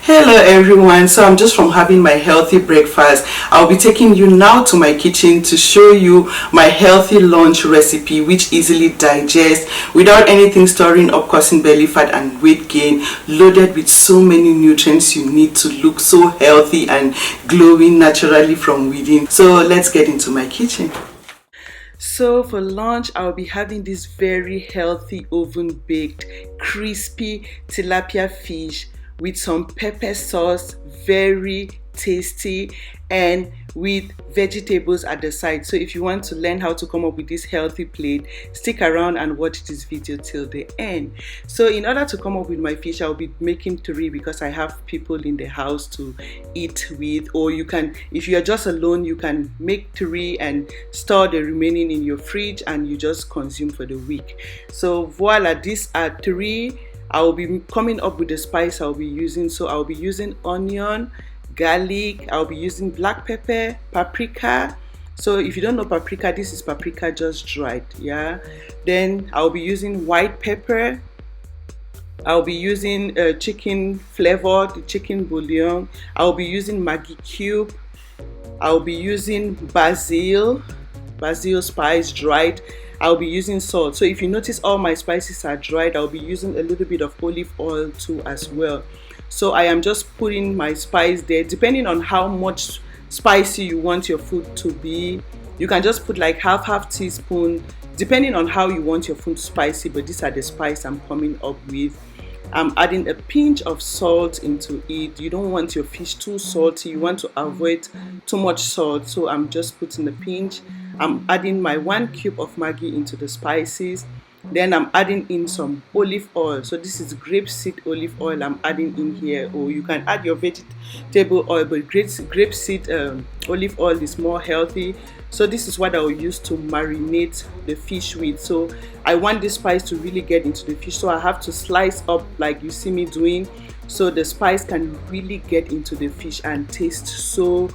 Hello everyone, so I'm just from having my healthy breakfast. I'll be taking you now to my kitchen to show you my healthy lunch recipe which easily digests without anything storing up, causing belly fat and weight gain, loaded with so many nutrients you need to look so healthy and glowing naturally from within. So let's get into my kitchen. So for lunch, I'll be having this very healthy oven baked crispy tilapia fish with some pepper sauce, very tasty, and with vegetables at the side. So if you want to learn how to come up with this healthy plate, stick around and watch this video till the end. So in order to come up with my fish, I'll be making three because I have people in the house to eat with, or you can, if you're just alone, you can make three and store the remaining in your fridge and you just consume for the week. So voila, these are three. I'll be coming up with the spice I'll be using. So I'll be using onion, garlic, I'll be using black pepper, paprika. So if you don't know paprika, this is paprika just dried, yeah. Then I'll be using white pepper. I'll be using chicken flavor, the chicken bouillon. I'll be using Maggi cube. I'll be using basil spice dried. I'll be using salt. So if you notice all my spices are dried, I'll be using a little bit of olive oil too as well. So I am just putting my spice there. Depending on how much spicy you want your food to be, you can just put like half teaspoon, depending on how you want your food spicy. But these are the spice I'm coming up with. I'm adding a pinch of salt into it. You don't want your fish too salty, you want to avoid too much salt, so I'm just putting a pinch. I'm adding my 1 cube of Maggi into the spices. Then I'm adding in some olive oil. So this is grapeseed olive oil I'm adding in here, or you can add your vegetable oil, but grapeseed olive oil is more healthy. So this is what I will use to marinate the fish with. So I want this spice to really get into the fish, so I have to slice up like you see me doing, so the spice can really get into the fish and taste so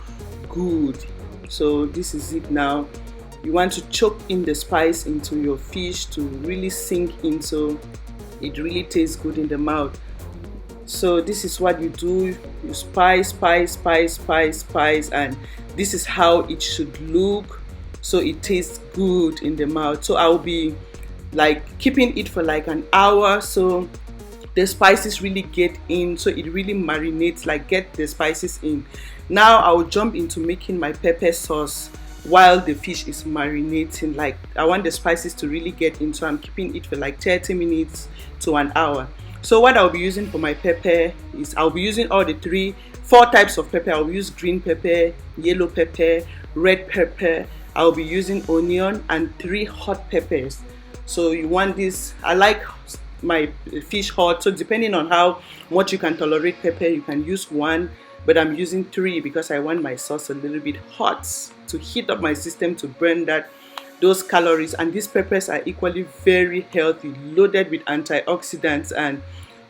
good. So this is it now. You want to choke in the spice into your fish to really sink in, so it really tastes good in the mouth. So this is what you do. You spice, and this is how it should look, so it tastes good in the mouth. So I'll be like keeping it for like an hour, so the spices really get in, so it really marinates, like get the spices in. Now I'll jump into making my pepper sauce while the fish is marinating. Like I want the spices to really get in, so I'm keeping it for like 30 minutes to an hour. So what I'll be using for my pepper is, I'll be using all the four types of pepper. I'll use green pepper, yellow pepper, red pepper. I'll be using onion and 3 hot peppers. So you want this, I like my fish hot, so depending on how much you can tolerate pepper, you can use 1, but I'm using 3 because I want my sauce a little bit hot to heat up my system, to burn those calories. And these peppers are equally very healthy, loaded with antioxidants, and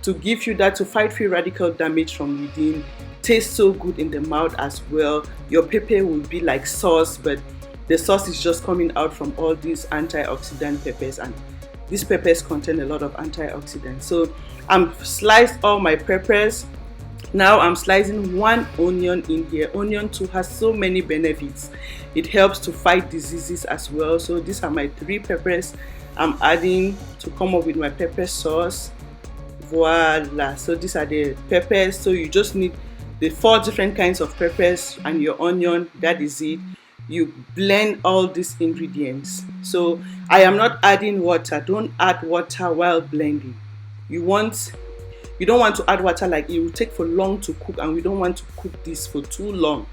to give you that, to fight free radical damage from within. Tastes so good in the mouth as well. Your pepper will be like sauce, but the sauce is just coming out from all these antioxidant peppers, and these peppers contain a lot of antioxidants. So I'm sliced all my peppers. Now I'm slicing 1 onion in here. Onion too has so many benefits. It helps to fight diseases as well. So these are my 3 peppers I'm adding to come up with my pepper sauce. Voila. So these are the peppers. So you just need the 4 different kinds of peppers and your onion. That is it. You blend all these ingredients. So I am not adding water. Don't add water while blending. You don't want to add water, like it will take for long to cook, and we don't want to cook this for too long.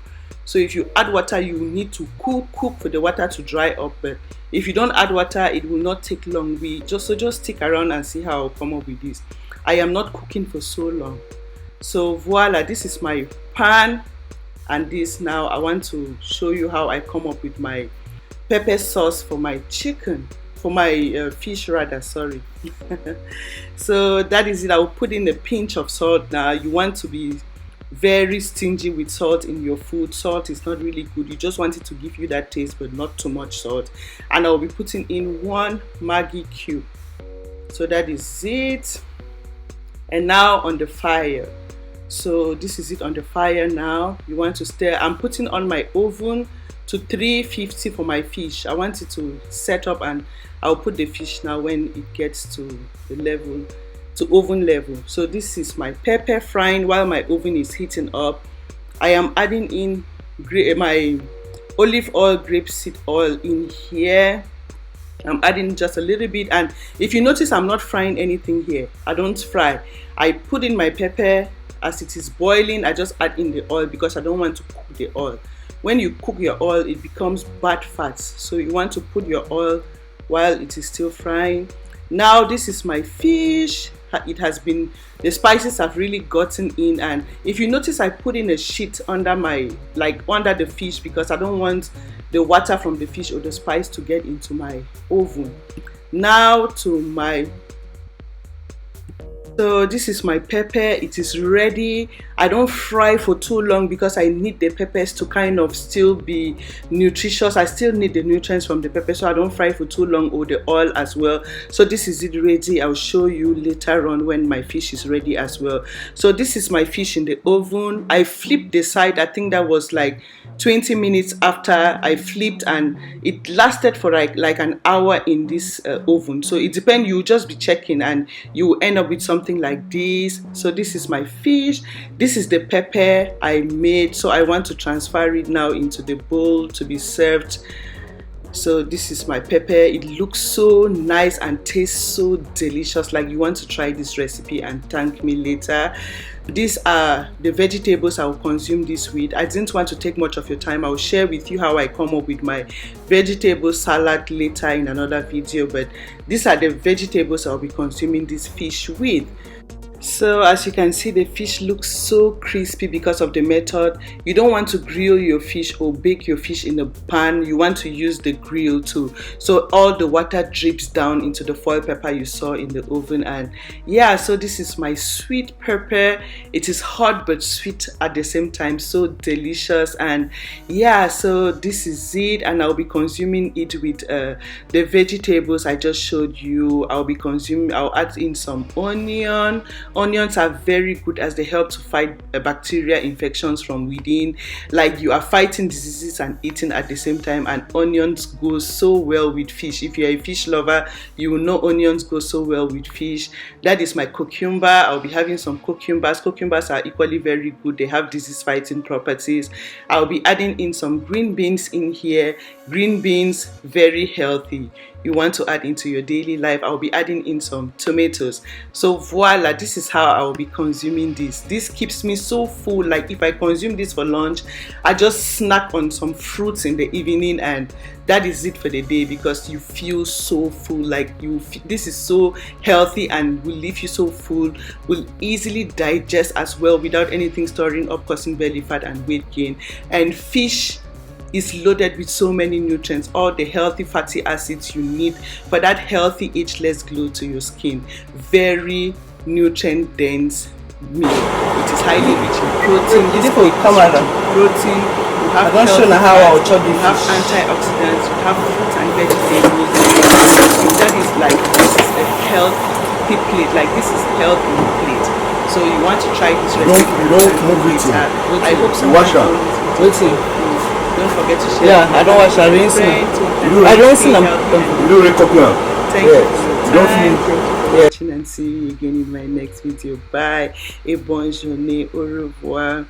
So if you add water, you need to cook for the water to dry up. But if you don't add water, it will not take long. Just stick around and see how I'll come up with this. I am not cooking for so long. So voila, this is my pan, and this, now I want to show you how I come up with my pepper sauce for my chicken, for my fish rather, sorry. So that is it. I'll put in a pinch of salt. Now you want to be very stingy with salt in your food. Salt is not really good. You just want it to give you that taste, but not too much salt. And I'll be putting in 1 Maggi cube. So that is it. And now on the fire, So this is it on the fire now. You want to stir. I'm putting on my oven to 350 for my fish. I want it to set up, and I'll put the fish now when it gets to the level, to oven level. So this is my pepper frying while my oven is heating up. I am adding in my olive oil, grapeseed oil in here. I'm adding just a little bit, and if you notice, I'm not frying anything here. I don't fry. I put in my pepper as it is boiling. I just add in the oil because I don't want to cook the oil. When you cook your oil, it becomes bad fats, so you want to put your oil while it is still frying. Now this is my fish. It has been, the spices have really gotten in, and if you notice, I put in a sheet under my, under the fish, because I don't want the water from the fish or the spice to get into my oven. Now to my, so this is my pepper. It is ready. I don't fry for too long because I need the peppers to kind of still be nutritious. I still need the nutrients from the pepper, so I don't fry for too long, or the oil as well. So this is it ready. I'll show you later on when my fish is ready as well. So this is my fish in the oven. I flipped the side. I think that was like 20 minutes after I flipped, and it lasted for like an hour in this oven. So it depends. You just be checking, and you will end up with something like this. So this is my fish. This is the pepper I made, so I want to transfer it now into the bowl to be served. So this is my pepper. It looks so nice and tastes so delicious. Like, you want to try this recipe and thank me later. These are the vegetables I will consume this with. I didn't want to take much of your time. I will share with you how I come up with my vegetable salad later in another video, but these are the vegetables I'll be consuming this fish with. So as you can see, the fish looks so crispy because of the method. You don't want to grill your fish or bake your fish in a pan. You want to use the grill too, so all the water drips down into the foil pepper you saw in the oven. And yeah, so this is my sweet pepper. It is hot but sweet at the same time, so delicious. And yeah, so this is it, and I'll be consuming it with the vegetables I just showed you. I'll add in some onion. Onions are very good as they help to fight bacterial infections from within. Like, you are fighting diseases and eating at the same time, and onions go so well with fish. If you're a fish lover, you will know onions go so well with fish. That is my cucumber. I'll be having some cucumbers. Cucumbers are equally very good. They have disease fighting properties. I'll be adding in some green beans in here. Green beans, very healthy. You want to add into your daily life. I'll be adding in some tomatoes. So voila, this is how I will be consuming this. This keeps me so full. Like, if I consume this for lunch, I just snack on some fruits in the evening, and that is it for the day, because you feel so full. Like, this is so healthy and will leave you so full, will easily digest as well without anything storing up, causing belly fat and weight gain. And fish is loaded with so many nutrients, all the healthy fatty acids you need for that healthy ageless glow to your skin. Very nutrient dense meal. It is highly rich in protein. This food comes with protein. You have you have antioxidants, you have fruits and vegetables. That is like, this is a healthy plate. Like, this is health in a plate. So you want to try this recipe. You don't move it. I hope someone don't forget to share. Yeah, I don't watch that. I don't see them. You don't recognize. Thank you for your time. And see you again in my next video. Bye. Et bonne journée. Au revoir.